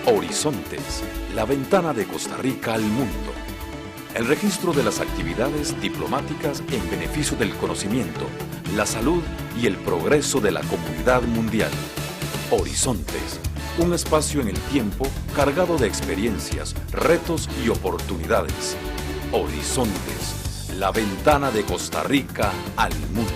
Horizontes, la ventana de Costa Rica al mundo. El registro de las actividades diplomáticas en beneficio del conocimiento, la salud y el progreso de la comunidad mundial. Horizontes, un espacio en el tiempo cargado de experiencias, retos y oportunidades. Horizontes, la ventana de Costa Rica al mundo.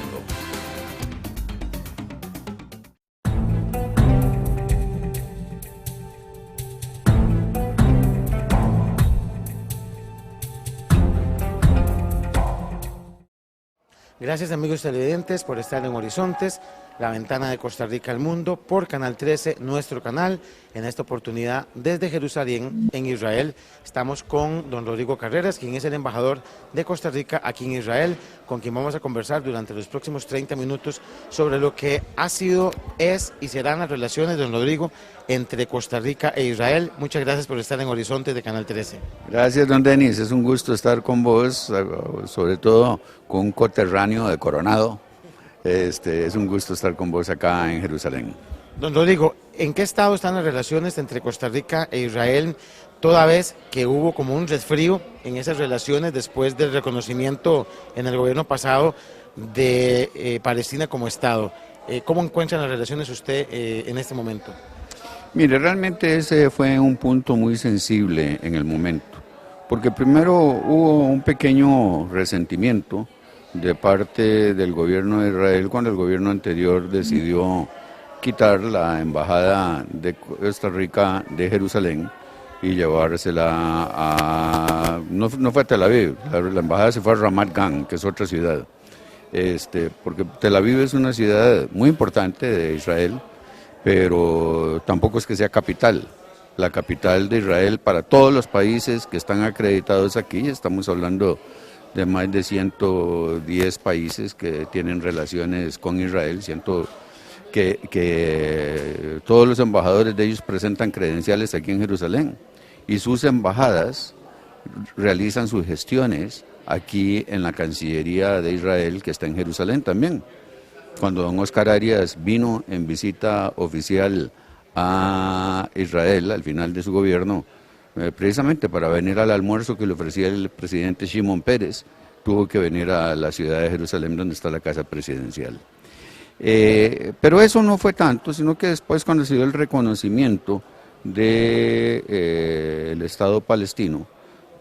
Gracias amigos televidentes por estar en Horizontes, la ventana de Costa Rica al mundo, por Canal 13, nuestro canal. En esta oportunidad desde Jerusalén, en Israel, estamos con don Rodrigo Carreras, quien es el embajador de Costa Rica aquí en Israel, con quien vamos a conversar durante los próximos 30 minutos sobre lo que ha sido, es y serán las relaciones, don Rodrigo, entre Costa Rica e Israel. Muchas gracias por estar en Horizontes de Canal 13. Gracias, don Denis, es un gusto estar con vos, sobre todo con un coterráneo de Coronado. Es un gusto estar con vos acá en Jerusalén. Don Rodrigo, ¿en qué estado están las relaciones entre Costa Rica e Israel, toda vez que hubo como un resfrío en esas relaciones después del reconocimiento en el gobierno pasado de Palestina como Estado? ¿Cómo encuentran las relaciones usted en este momento? Mire, realmente ese fue un punto muy sensible en el momento, porque primero hubo un pequeño resentimiento de parte del gobierno de Israel cuando el gobierno anterior decidió quitar la embajada de Costa Rica de Jerusalén y llevársela a... No fue a Tel Aviv, la embajada se fue a Ramat Gan, que es otra ciudad, porque Tel Aviv es una ciudad muy importante de Israel, pero tampoco es que sea capital. La capital de Israel para todos los países que están acreditados aquí, estamos hablando de más de 110 países que tienen relaciones con Israel, que todos los embajadores de ellos presentan credenciales aquí en Jerusalén y sus embajadas realizan sus gestiones aquí en la Cancillería de Israel, que está en Jerusalén también. Cuando don Oscar Arias vino en visita oficial a Israel al final de su gobierno, precisamente para venir al almuerzo que le ofrecía el presidente Shimon Peres, tuvo que venir a la ciudad de Jerusalén donde está la casa presidencial. Pero eso no fue tanto, sino que después cuando se dio el reconocimiento del Estado palestino,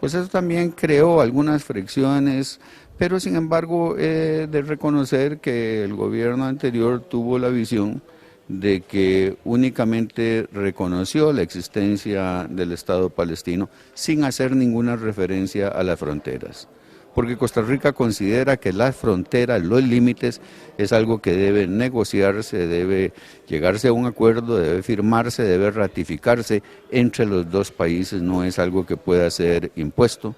pues eso también creó algunas fricciones, pero sin embargo de reconocer que el gobierno anterior tuvo la visión de que únicamente reconoció la existencia del Estado palestino sin hacer ninguna referencia a las fronteras. Porque Costa Rica considera que las fronteras, los límites, es algo que debe negociarse, debe llegarse a un acuerdo, debe firmarse, debe ratificarse entre los dos países, no es algo que pueda ser impuesto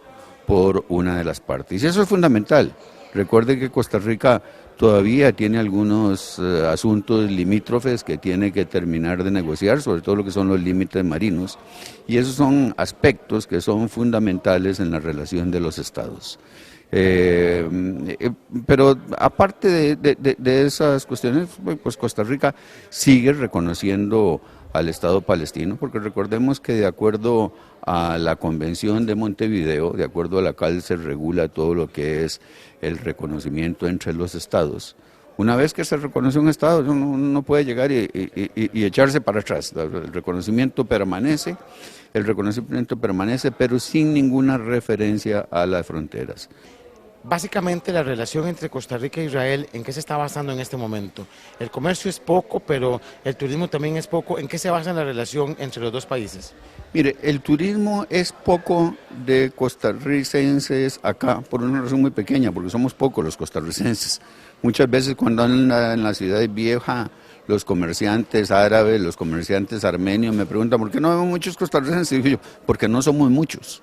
por una de las partes. Y eso es fundamental. Recuerde que Costa Rica todavía tiene algunos asuntos limítrofes que tiene que terminar de negociar, sobre todo lo que son los límites marinos, y esos son aspectos que son fundamentales en la relación de los estados. Pero aparte de esas cuestiones, pues Costa Rica sigue reconociendo al Estado palestino, porque recordemos que de acuerdo a la Convención de Montevideo, de acuerdo a la cual se regula todo lo que es el reconocimiento entre los estados. Una vez que se reconoce un estado, uno no puede llegar y echarse para atrás. El reconocimiento permanece, pero sin ninguna referencia a las fronteras. Básicamente la relación entre Costa Rica e Israel, ¿en qué se está basando en este momento? El comercio es poco, pero el turismo también es poco. ¿En qué se basa la relación entre los dos países? Mire, el turismo es poco de costarricenses acá, por una razón muy pequeña, porque somos pocos los costarricenses. Muchas veces cuando andan en la ciudad vieja, los comerciantes árabes, los comerciantes armenios me preguntan, ¿por qué no vemos muchos costarricenses? Y digo yo, porque no somos muchos.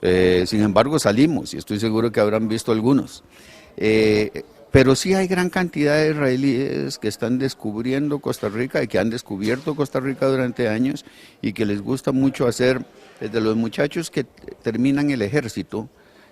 Sin embargo salimos y estoy seguro que habrán visto algunos, pero sí hay gran cantidad de israelíes que están descubriendo Costa Rica y que han descubierto Costa Rica durante años y que les gusta mucho hacer, desde los muchachos que terminan el ejército,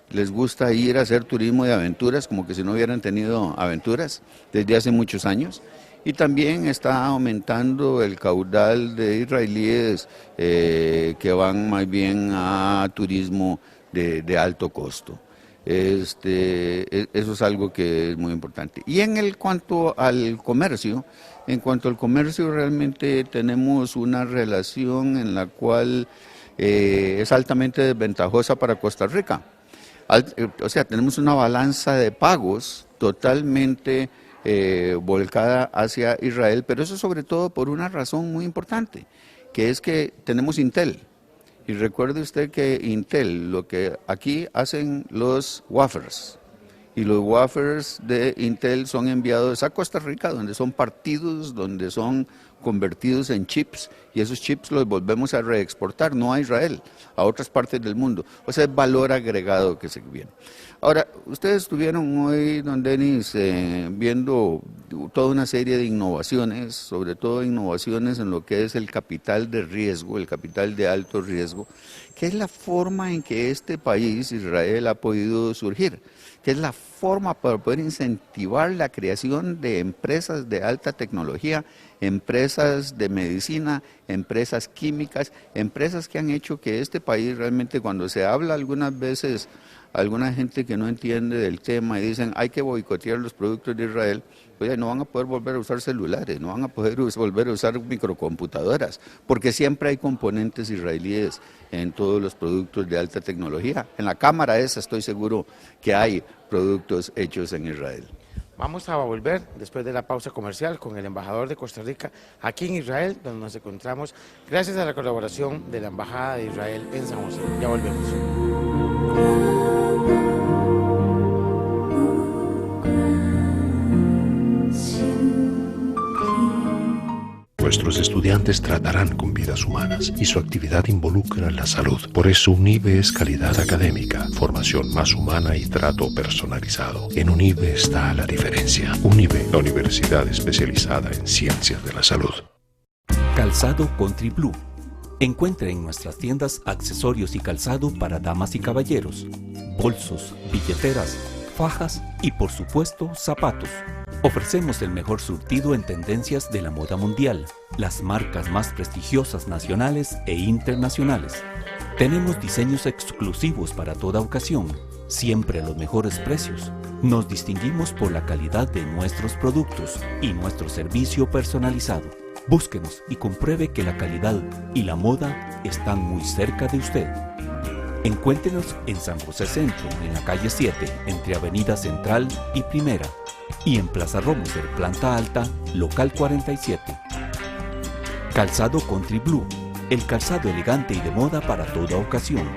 les gusta ir a hacer turismo de aventuras como que si no hubieran tenido aventuras desde hace muchos años, y también está aumentando el caudal de israelíes que van más bien a turismo de alto costo. Eso es algo que es muy importante. Y cuanto al comercio, realmente tenemos una relación en la cual es altamente desventajosa para Costa Rica. O sea, tenemos una balanza de pagos totalmente volcada hacia Israel, pero eso sobre todo por una razón muy importante, que es que tenemos Intel. Y recuerde usted que Intel, lo que aquí hacen los wafers, y los wafers de Intel son enviados a Costa Rica, donde son partidos, donde son convertidos en chips, y esos chips los volvemos a reexportar, no a Israel, a otras partes del mundo. O sea, es valor agregado que se viene. Ahora, ustedes estuvieron hoy, don Denis, viendo toda una serie de innovaciones, sobre todo innovaciones en lo que es el capital de riesgo, el capital de alto riesgo, que es la forma en que este país, Israel, ha podido surgir, que es la forma para poder incentivar la creación de empresas de alta tecnología, empresas de medicina, empresas químicas, empresas que han hecho que este país realmente, cuando se habla algunas veces, alguna gente que no entiende del tema y dicen hay que boicotear los productos de Israel, pues no van a poder volver a usar celulares, no van a poder volver a usar microcomputadoras, porque siempre hay componentes israelíes en todos los productos de alta tecnología. En la cámara esa estoy seguro que hay productos hechos en Israel. Vamos a volver después de la pausa comercial con el embajador de Costa Rica aquí en Israel, donde nos encontramos gracias a la colaboración de la Embajada de Israel en San José. Ya volvemos. Nuestros estudiantes tratarán con vidas humanas y su actividad involucra la salud. Por eso UNIBE es calidad académica, formación más humana y trato personalizado. En UNIBE está la diferencia. UNIBE, la universidad especializada en ciencias de la salud. Calzado Country Blue. Encuentre en nuestras tiendas accesorios y calzado para damas y caballeros, bolsos, billeteras, fajas y por supuesto zapatos. Ofrecemos el mejor surtido en tendencias de la moda mundial, las marcas más prestigiosas nacionales e internacionales. Tenemos diseños exclusivos para toda ocasión, siempre a los mejores precios. Nos distinguimos por la calidad de nuestros productos y nuestro servicio personalizado. Búsquenos y compruebe que la calidad y la moda están muy cerca de usted. Encuéntrenos en San José Centro, en la calle 7, entre Avenida Central y Primera, y en Plaza Romoser, planta alta, local 47. Calzado Country Blue, el calzado elegante y de moda para toda ocasión.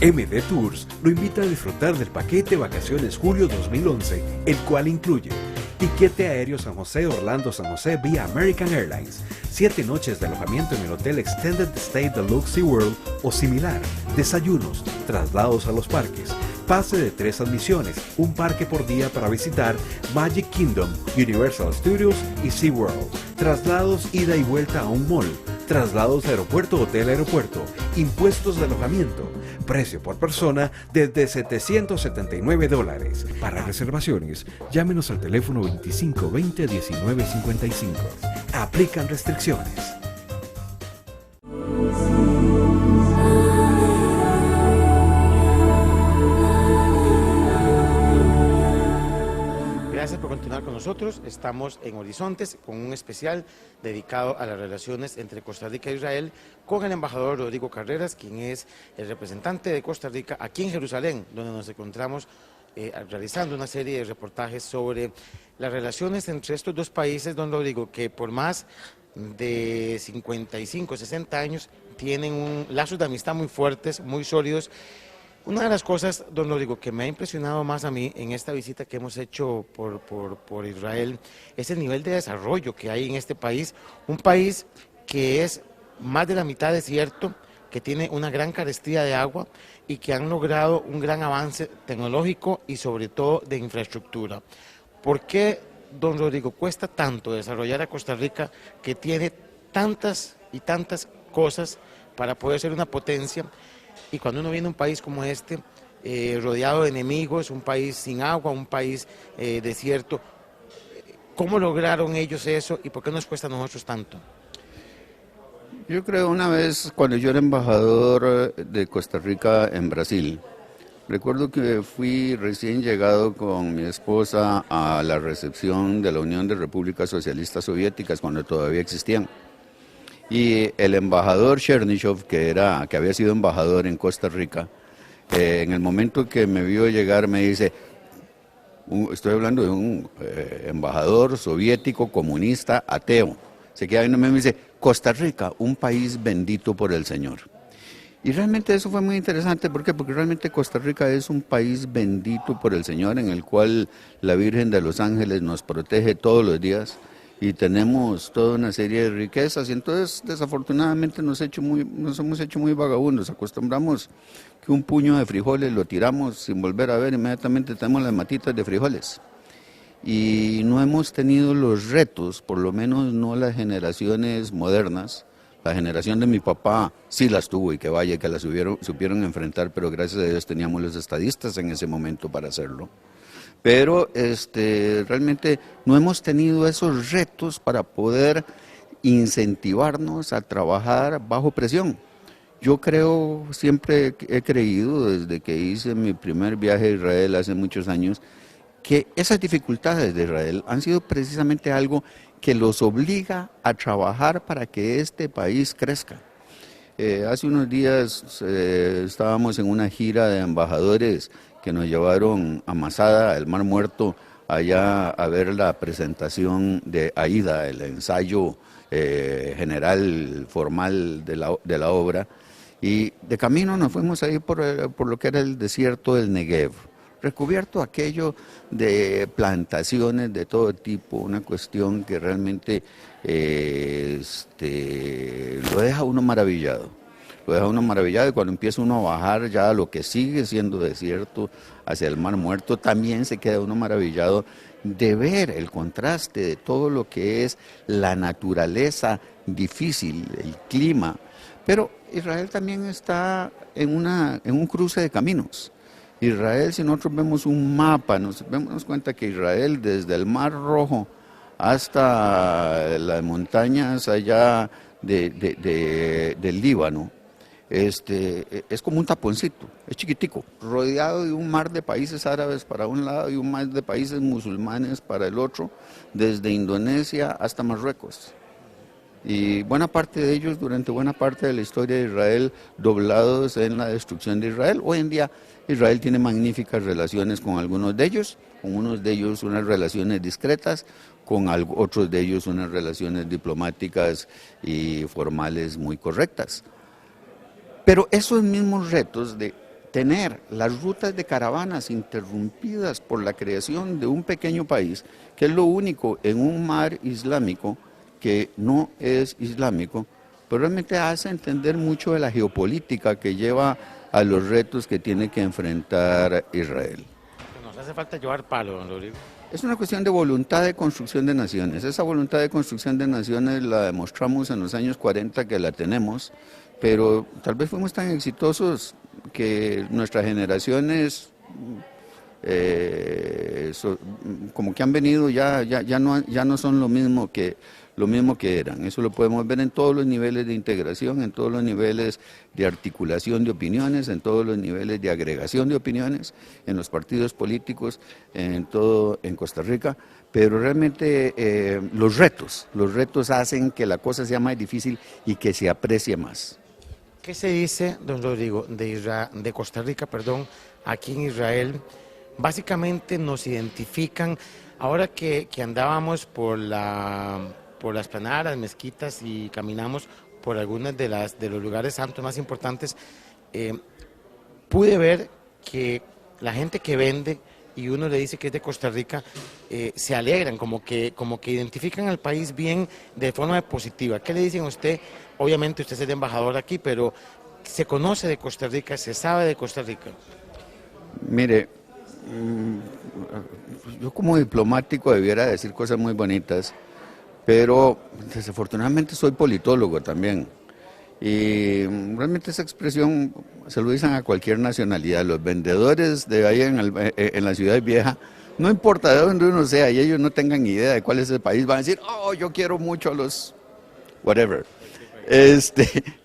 MD Tours lo invita a disfrutar del paquete Vacaciones Julio 2011, el cual incluye tiquete aéreo San José-Orlando-San José vía American Airlines, 7 noches de alojamiento en el Hotel Extended Stay Deluxe SeaWorld o similar, desayunos, traslados a los parques, pase de 3 admisiones, un parque por día para visitar Magic Kingdom, Universal Studios y SeaWorld, traslados ida y vuelta a un mall, traslados aeropuerto-hotel-aeropuerto, impuestos de alojamiento, precio por persona desde $779. Para reservaciones, llámenos al teléfono 2520-1955. Aplican restricciones. Gracias por continuar con nosotros. Estamos en Horizontes con un especial dedicado a las relaciones entre Costa Rica e Israel con el embajador Rodrigo Carreras, quien es el representante de Costa Rica aquí en Jerusalén, donde nos encontramos realizando una serie de reportajes sobre las relaciones entre estos dos países, don Rodrigo, que por más de 55, 60 años tienen lazos de amistad muy fuertes, muy sólidos. Una de las cosas, don Rodrigo, que me ha impresionado más a mí en esta visita que hemos hecho por Israel es el nivel de desarrollo que hay en este país, un país que es más de la mitad desierto, que tiene una gran carestía de agua y que han logrado un gran avance tecnológico y sobre todo de infraestructura. ¿Por qué, don Rodrigo, cuesta tanto desarrollar a Costa Rica, que tiene tantas y tantas cosas para poder ser una potencia? Y cuando uno viene a un país como este, rodeado de enemigos, un país sin agua, un país desierto, ¿Cómo lograron ellos eso y por qué nos cuesta a nosotros tanto? Yo creo una vez cuando yo era embajador de Costa Rica en Brasil, recuerdo que fui recién llegado con mi esposa a la recepción de la Unión de Repúblicas Socialistas Soviéticas cuando todavía existían. Y el embajador Chernyshov, que había sido embajador en Costa Rica, en el momento que me vio llegar me dice, estoy hablando de un embajador soviético, comunista, ateo. Se queda viendo y me dice, Costa Rica, un país bendito por el Señor. Y realmente eso fue muy interesante, ¿por qué? Porque realmente Costa Rica es un país bendito por el Señor, en el cual la Virgen de los Ángeles nos protege todos los días y tenemos toda una serie de riquezas, y entonces desafortunadamente nos hemos hecho muy vagabundos, acostumbramos que un puño de frijoles lo tiramos sin volver a ver, inmediatamente tenemos las matitas de frijoles. Y no hemos tenido los retos, por lo menos no las generaciones modernas. La generación de mi papá sí las tuvo y que vaya, que las supieron enfrentar, pero gracias a Dios teníamos los estadistas en ese momento para hacerlo. Pero realmente no hemos tenido esos retos para poder incentivarnos a trabajar bajo presión. Yo siempre he creído, desde que hice mi primer viaje a Israel hace muchos años, que esas dificultades de Israel han sido precisamente algo que los obliga a trabajar para que este país crezca. Hace unos días estábamos en una gira de embajadores que nos llevaron a Masada, el Mar Muerto, allá a ver la presentación de Aida, el ensayo general formal de la obra, y de camino nos fuimos ahí por lo que era el desierto del Negev, recubierto aquello de plantaciones de todo tipo, una cuestión que realmente lo deja uno maravillado. Lo deja uno maravillado, y cuando empieza uno a bajar ya a lo que sigue siendo desierto, hacia el Mar Muerto, también se queda uno maravillado de ver el contraste de todo lo que es la naturaleza difícil, el clima. Pero Israel también está en un cruce de caminos. Israel, si nosotros vemos un mapa, nos damos cuenta que Israel, desde el Mar Rojo hasta las montañas allá del Líbano, es como un taponcito, es chiquitico, rodeado de un mar de países árabes para un lado y un mar de países musulmanes para el otro, desde Indonesia hasta Marruecos. Y buena parte de ellos, durante buena parte de la historia de Israel, doblados en la destrucción de Israel. Hoy en día Israel tiene magníficas relaciones con algunos de ellos, con unos de ellos unas relaciones discretas, con otros de ellos unas relaciones diplomáticas y formales muy correctas. Pero esos mismos retos de tener las rutas de caravanas interrumpidas por la creación de un pequeño país, que es lo único en un mar islámico que no es islámico, pero realmente hace entender mucho de la geopolítica que lleva a los retos que tiene que enfrentar Israel. Nos hace falta llevar palo, don Rodrigo. Es una cuestión de voluntad de construcción de naciones. Esa voluntad de construcción de naciones la demostramos en los años 40 que la tenemos, pero tal vez fuimos tan exitosos que nuestras generaciones como que han venido ya no son lo mismo que eran. Eso lo podemos ver en todos los niveles de integración, en todos los niveles de articulación de opiniones, en todos los niveles de agregación de opiniones, en los partidos políticos, en Costa Rica. Pero realmente los retos hacen que la cosa sea más difícil y que se aprecie más. ¿Qué se dice, don Rodrigo, de Costa Rica, aquí en Israel? Básicamente nos identifican, ahora que andábamos por la explanada, las mezquitas, y caminamos por algunos de los lugares santos más importantes, pude ver que la gente que vende y uno le dice que es de Costa Rica, se alegran, como que identifican al país bien de forma positiva. ¿Qué le dicen a usted? Obviamente usted es el embajador aquí, pero ¿se conoce de Costa Rica? ¿Se sabe de Costa Rica? Mire, yo como diplomático debiera decir cosas muy bonitas, pero desafortunadamente soy politólogo también. Y realmente esa expresión se lo dicen a cualquier nacionalidad. Los vendedores de ahí en la ciudad vieja No importa de dónde uno sea y ellos no tengan idea de cuál es el país, van a decir, oh, yo quiero mucho a los whatever.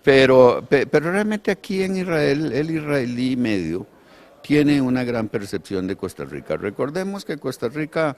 Pero realmente aquí en Israel, el israelí medio tiene una gran percepción de Costa Rica. Recordemos que Costa Rica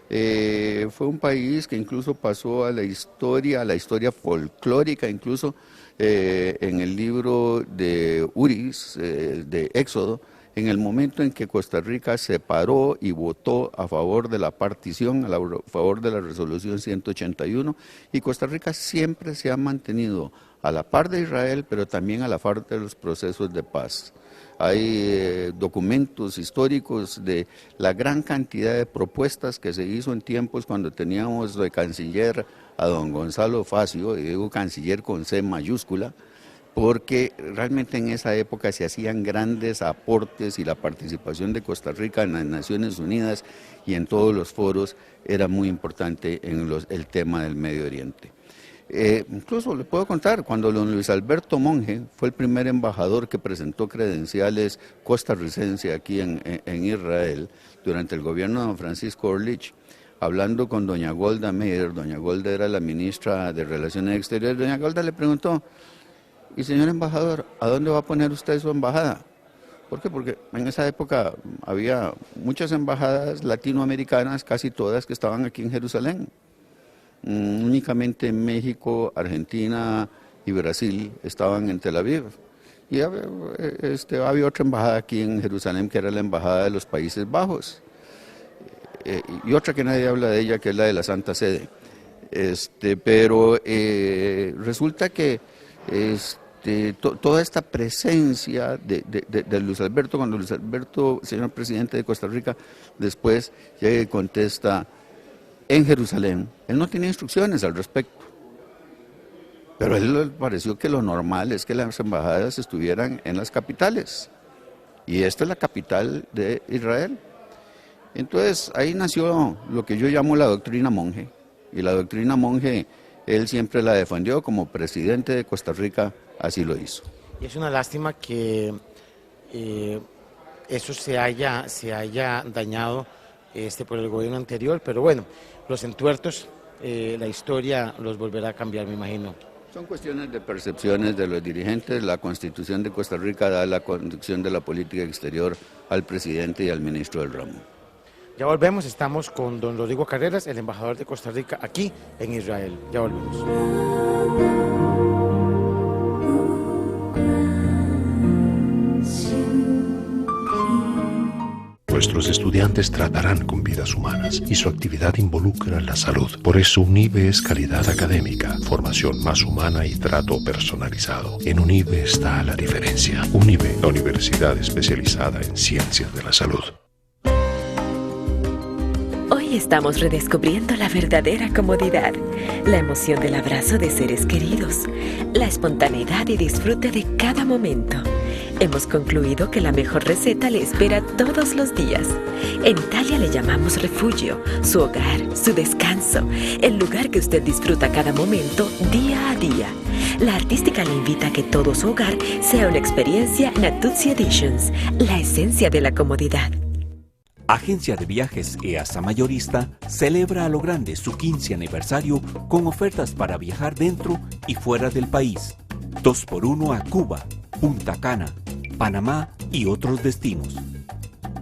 fue un país que incluso pasó a la historia folclórica, incluso en el libro de Uris, de Éxodo, en el momento en que Costa Rica se paró y votó a favor de la partición, a favor de la resolución 181, y Costa Rica siempre se ha mantenido a la par de Israel, pero también a la par de los procesos de paz. Hay documentos históricos de la gran cantidad de propuestas que se hizo en tiempos cuando teníamos de canciller a don Gonzalo Facio, y digo canciller con C mayúscula, porque realmente en esa época se hacían grandes aportes y la participación de Costa Rica en las Naciones Unidas y en todos los foros era muy importante en el tema del Medio Oriente. Incluso le puedo contar, cuando don Luis Alberto Monge fue el primer embajador que presentó credenciales costarricenses aquí en Israel, durante el gobierno de don Francisco Orlich, hablando con doña Golda Meir, doña Golda era la ministra de Relaciones Exteriores, doña Golda le preguntó, y señor embajador, ¿a dónde va a poner usted su embajada? ¿Por qué? Porque en esa época había muchas embajadas latinoamericanas, casi todas que estaban aquí en Jerusalén. Únicamente México, Argentina y Brasil estaban en Tel Aviv. Y había otra embajada aquí en Jerusalén que era la embajada de los Países Bajos. Y otra que nadie habla de ella, que es la de la Santa Sede. Pero resulta que toda esta presencia de Luis Alberto, cuando Luis Alberto, señor presidente de Costa Rica, después llega y contesta en Jerusalén, él no tenía instrucciones al respecto, pero a él le pareció que lo normal es que las embajadas estuvieran en las capitales, y esta es la capital de Israel. Entonces ahí nació lo que yo llamo la doctrina Monge, y la doctrina Monge él siempre la defendió como presidente de Costa Rica, así lo hizo. Y es una lástima que eso se haya dañado por el gobierno anterior, pero bueno, los entuertos, la historia los volverá a cambiar, me imagino. Son cuestiones de percepciones de los dirigentes. La Constitución de Costa Rica da la conducción de la política exterior al presidente y al ministro del ramo. Ya volvemos, estamos con don Rodrigo Carreras, el embajador de Costa Rica aquí en Israel. Ya volvemos. Nuestros estudiantes tratarán con vidas humanas y su actividad involucra la salud. Por eso UNIBE es calidad académica, formación más humana y trato personalizado. En UNIBE está la diferencia. UNIBE, la universidad especializada en ciencias de la salud. Hoy estamos redescubriendo la verdadera comodidad, la emoción del abrazo de seres queridos, la espontaneidad y disfrute de cada momento. Hemos concluido que la mejor receta le espera todos los días. En Italia le llamamos refugio, su hogar, su descanso, el lugar que usted disfruta cada momento, día a día. La artística le invita a que todo su hogar sea una experiencia Natuzzi Editions, la esencia de la comodidad. Agencia de Viajes EASA Mayorista celebra a lo grande su 15 aniversario con ofertas para viajar dentro y fuera del país. 2x1 a Cuba, Punta Cana, Panamá y otros destinos.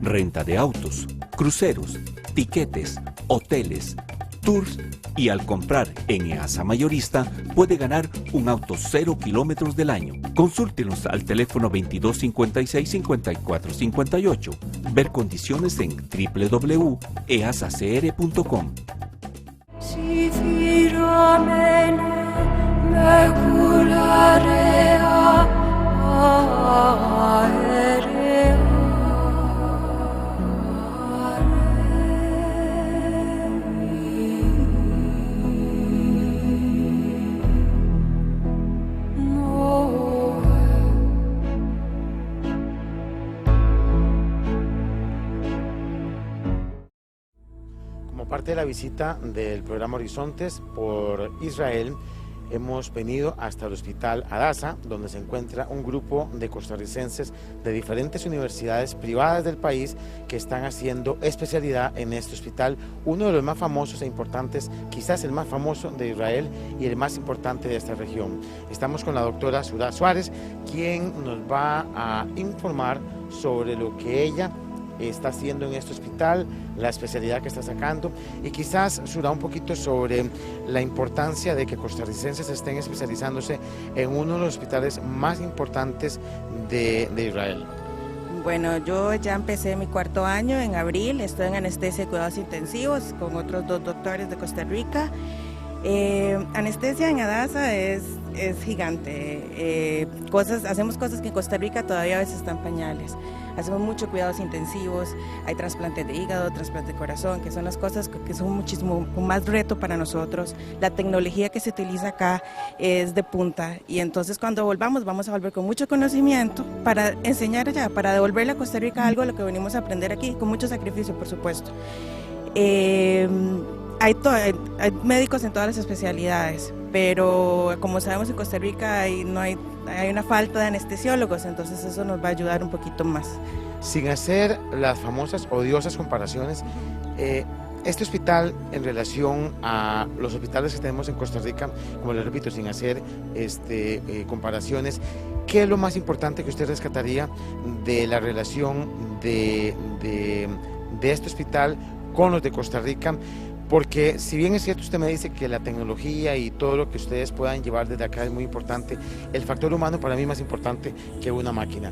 Renta de autos, cruceros, tiquetes, hoteles, tours y al comprar en EASA Mayorista puede ganar un auto 0 kilómetros del año. Consúltenos al teléfono 2256-5458. Ver condiciones en www.easacr.com. Como parte de la visita del programa Horizontes por Israel, hemos venido hasta el Hospital Adasa, donde se encuentra un grupo de costarricenses de diferentes universidades privadas del país que están haciendo especialidad en este hospital, uno de los más famosos e importantes, quizás el más famoso de Israel y el más importante de esta región. Estamos con la doctora Sura Suárez, quien nos va a informar sobre lo que ella está haciendo en este hospital, la especialidad que está sacando y quizás, Sura, un poquito sobre la importancia de que costarricenses estén especializándose en uno de los hospitales más importantes de Israel. Bueno, yo ya empecé mi 4º año en abril, estoy en anestesia y cuidados intensivos con otros 2 doctores de Costa Rica. Anestesia en Adasa es gigante, hacemos cosas que en Costa Rica todavía a veces están pañales. Hacemos muchos cuidados intensivos, hay trasplantes de hígado, trasplantes de corazón, que son las cosas que son muchísimo más reto para nosotros. La tecnología que se utiliza acá es de punta y entonces cuando volvamos vamos a volver con mucho conocimiento para enseñar allá, para devolverle a Costa Rica algo de lo que venimos a aprender aquí, con mucho sacrificio por supuesto. Hay médicos en todas las especialidades, pero como sabemos en Costa Rica hay una falta de anestesiólogos, entonces eso nos va a ayudar un poquito más. Sin hacer las famosas odiosas comparaciones, este hospital en relación a los hospitales que tenemos en Costa Rica, como les repito, sin hacer comparaciones, ¿qué es lo más importante que usted rescataría de la relación de este hospital con los de Costa Rica? Porque si bien es cierto, usted me dice que la tecnología y todo lo que ustedes puedan llevar desde acá es muy importante, el factor humano para mí es más importante que una máquina.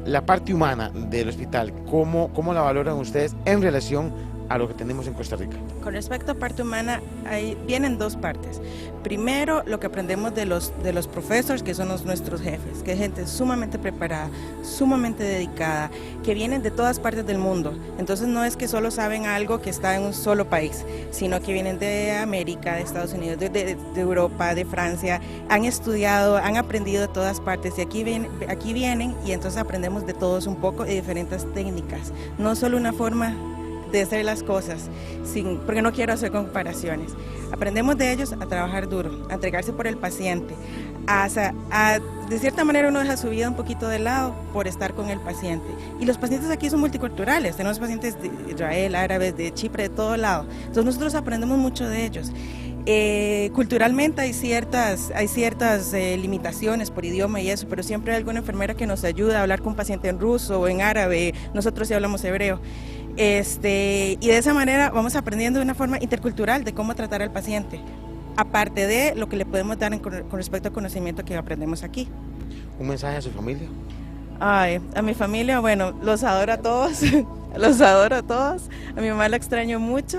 La parte humana del hospital, ¿cómo la valoran ustedes en relación a lo que tenemos en Costa Rica? Con respecto a parte humana, vienen 2 partes. Primero, lo que aprendemos de los profesores, que son nuestros jefes, que es gente sumamente preparada, sumamente dedicada, que vienen de todas partes del mundo. Entonces no es que solo saben algo que está en un solo país, sino que vienen de América, de Estados Unidos, de Europa, de Francia, han estudiado, han aprendido de todas partes y aquí vienen y entonces aprendemos de todos un poco y diferentes técnicas. No solo una forma de hacer las cosas, porque no quiero hacer comparaciones. Aprendemos de ellos a trabajar duro, a entregarse por el paciente, de cierta manera uno deja su vida un poquito de lado por estar con el paciente. Y los pacientes aquí son multiculturales, tenemos pacientes de Israel, árabes, de Chipre, de todo lado. Entonces nosotros aprendemos mucho de ellos. Culturalmente hay ciertas limitaciones por idioma y eso, pero siempre hay alguna enfermera que nos ayuda a hablar con un paciente en ruso o en árabe, nosotros sí hablamos hebreo. Y de esa manera vamos aprendiendo de una forma intercultural de cómo tratar al paciente, aparte de lo que le podemos dar con respecto al conocimiento que aprendemos aquí. ¿Un mensaje a su familia? A mi familia, bueno, los adoro a todos, los adoro a todos, a mi mamá la extraño mucho.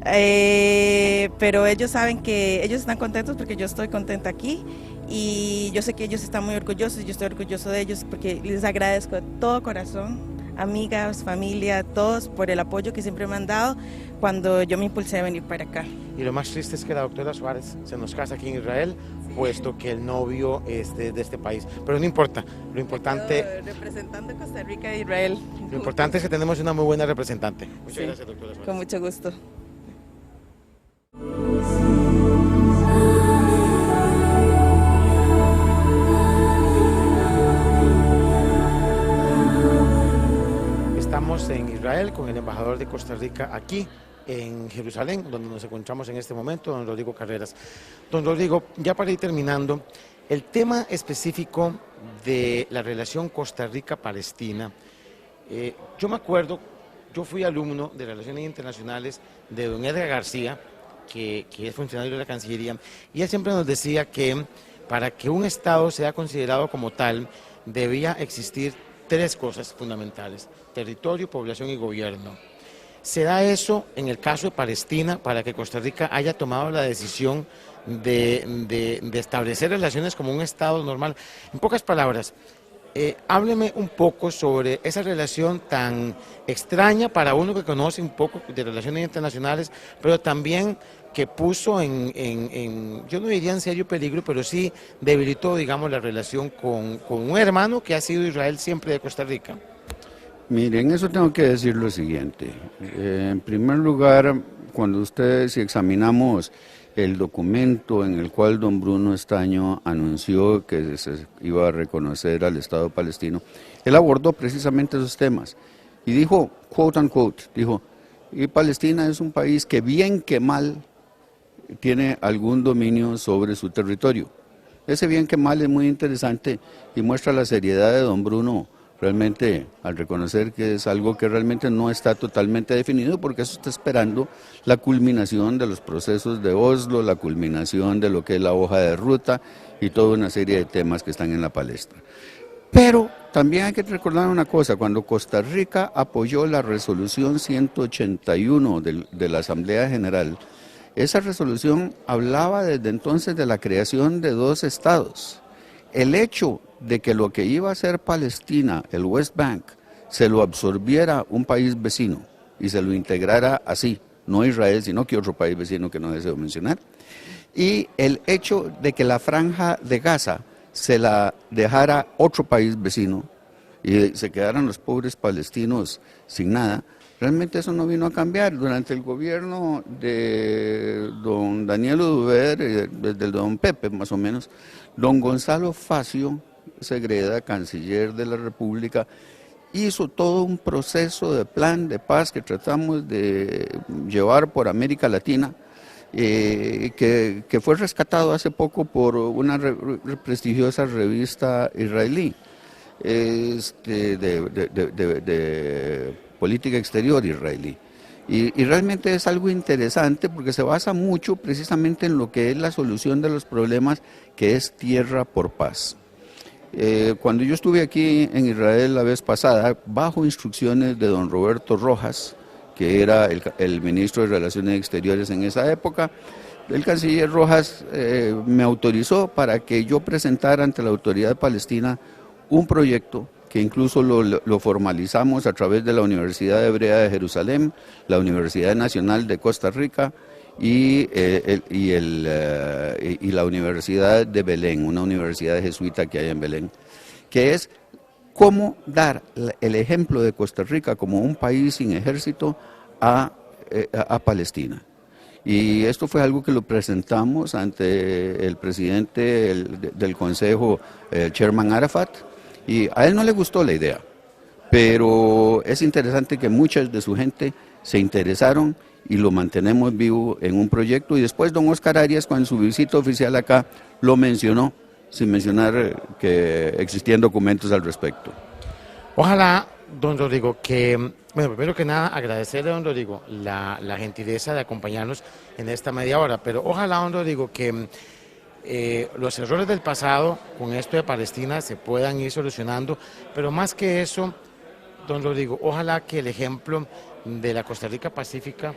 Pero ellos saben que ellos están contentos porque yo estoy contenta aquí y yo sé que ellos están muy orgullosos y yo estoy orgulloso de ellos porque les agradezco de todo corazón, amigas, familia, todos por el apoyo que siempre me han dado cuando yo me impulsé a venir para acá. Y lo más triste es que la doctora Suárez se nos casa aquí en Israel, puesto que el novio es de este país, pero no importa, lo importante... Representando Costa Rica e Israel. Lo importante es que tenemos una muy buena representante. Muchas gracias, doctora Suárez. Con mucho gusto. Estamos en Israel con el embajador de Costa Rica aquí en Jerusalén, donde nos encontramos en este momento, don Rodrigo Carreras. Don Rodrigo, ya para ir terminando, el tema específico de la relación Costa Rica-Palestina, yo me acuerdo, yo fui alumno de Relaciones Internacionales de don Edgar García, que es funcionario de la Cancillería, y él siempre nos decía que para que un Estado sea considerado como tal, debía existir 3 cosas fundamentales: territorio, población y gobierno. ¿Se da eso en el caso de Palestina para que Costa Rica haya tomado la decisión de establecer relaciones como un Estado normal? En pocas palabras, hábleme un poco sobre esa relación tan extraña para uno que conoce un poco de relaciones internacionales, pero también que puso yo no diría en serio peligro, pero sí debilitó, digamos, la relación con un hermano que ha sido Israel siempre de Costa Rica. Miren, eso tengo que decir lo siguiente. En primer lugar, si examinamos el documento en el cual don Bruno Estaño anunció que se iba a reconocer al Estado palestino, él abordó precisamente esos temas y dijo, quote unquote, dijo, y Palestina es un país que bien que mal tiene algún dominio sobre su territorio. Ese bien que mal es muy interesante y muestra la seriedad de don Bruno realmente al reconocer que es algo que realmente no está totalmente definido, porque eso está esperando la culminación de los procesos de Oslo, la culminación de lo que es la hoja de ruta y toda una serie de temas que están en la palestra. Pero también hay que recordar una cosa, cuando Costa Rica apoyó la resolución 181 de la Asamblea General, esa resolución hablaba desde entonces de la creación de 2 estados. El hecho de que lo que iba a ser Palestina, el West Bank, se lo absorbiera un país vecino y se lo integrara así, no Israel, sino que otro país vecino que no deseo mencionar, y el hecho de que la franja de Gaza se la dejara otro país vecino y se quedaran los pobres palestinos sin nada, realmente eso no vino a cambiar. Durante el gobierno de don Daniel Oduber, desde el don Pepe más o menos, don Gonzalo Facio Segreda, canciller de la República, hizo todo un proceso de plan de paz que tratamos de llevar por América Latina, que fue rescatado hace poco por una prestigiosa revista israelí de política exterior israelí. Y realmente es algo interesante porque se basa mucho precisamente en lo que es la solución de los problemas, que es tierra por paz. Cuando yo estuve aquí en Israel la vez pasada, bajo instrucciones de don Roberto Rojas, que era el ministro de Relaciones Exteriores en esa época, el canciller Rojas me autorizó para que yo presentara ante la autoridad palestina un proyecto que incluso lo formalizamos a través de la Universidad Hebrea de Jerusalén, la Universidad Nacional de Costa Rica y la Universidad de Belén, una universidad jesuita que hay en Belén, que es cómo dar el ejemplo de Costa Rica como un país sin ejército a Palestina. Y esto fue algo que lo presentamos ante el presidente del Consejo, el Chairman Arafat, y a él no le gustó la idea, pero es interesante que muchas de su gente se interesaron y lo mantenemos vivo en un proyecto. Y después don Oscar Arias, con su visita oficial acá, lo mencionó, sin mencionar que existían documentos al respecto. Ojalá, don Rodrigo, bueno, primero que nada agradecerle a don Rodrigo la gentileza de acompañarnos en esta media hora, pero ojalá, don Rodrigo, que los errores del pasado con esto de Palestina se puedan ir solucionando, pero más que eso, don Rodrigo, ojalá que el ejemplo de la Costa Rica Pacífica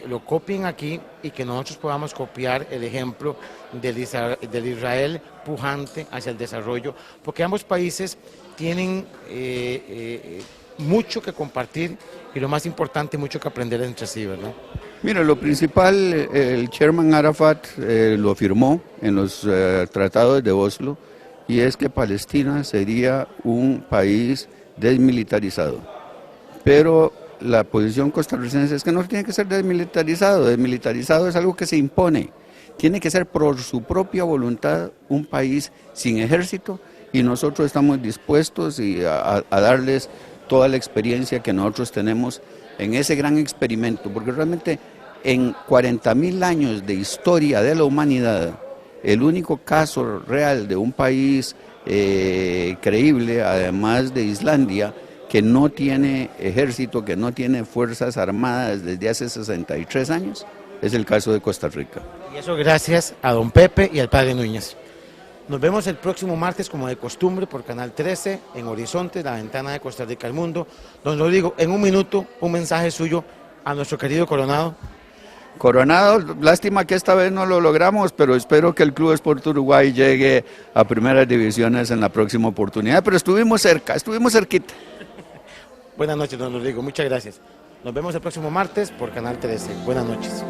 lo copien aquí y que nosotros podamos copiar el ejemplo del Israel pujante hacia el desarrollo, porque ambos países tienen mucho que compartir y lo más importante, mucho que aprender entre sí, ¿verdad? Mira, lo principal, el Chairman Arafat lo afirmó en los tratados de Oslo, y es que Palestina sería un país desmilitarizado. Pero la posición costarricense es que no tiene que ser desmilitarizado. Desmilitarizado es algo que se impone. Tiene que ser por su propia voluntad un país sin ejército, y nosotros estamos dispuestos a darles toda la experiencia que nosotros tenemos en ese gran experimento, porque realmente en 40.000 años de historia de la humanidad, el único caso real de un país creíble, además de Islandia, que no tiene ejército, que no tiene fuerzas armadas desde hace 63 años, es el caso de Costa Rica. Y eso gracias a don Pepe y al padre Núñez. Nos vemos el próximo martes, como de costumbre, por Canal 13, en Horizonte, la ventana de Costa Rica al mundo. Don Rodrigo, en un minuto, un mensaje suyo a nuestro querido Coronado. Coronado, lástima que esta vez no lo logramos, pero espero que el Club Sport Uruguay llegue a primeras divisiones en la próxima oportunidad, pero estuvimos cerquita. Buenas noches, don Rodrigo, muchas gracias. Nos vemos el próximo martes por Canal 13. Buenas noches.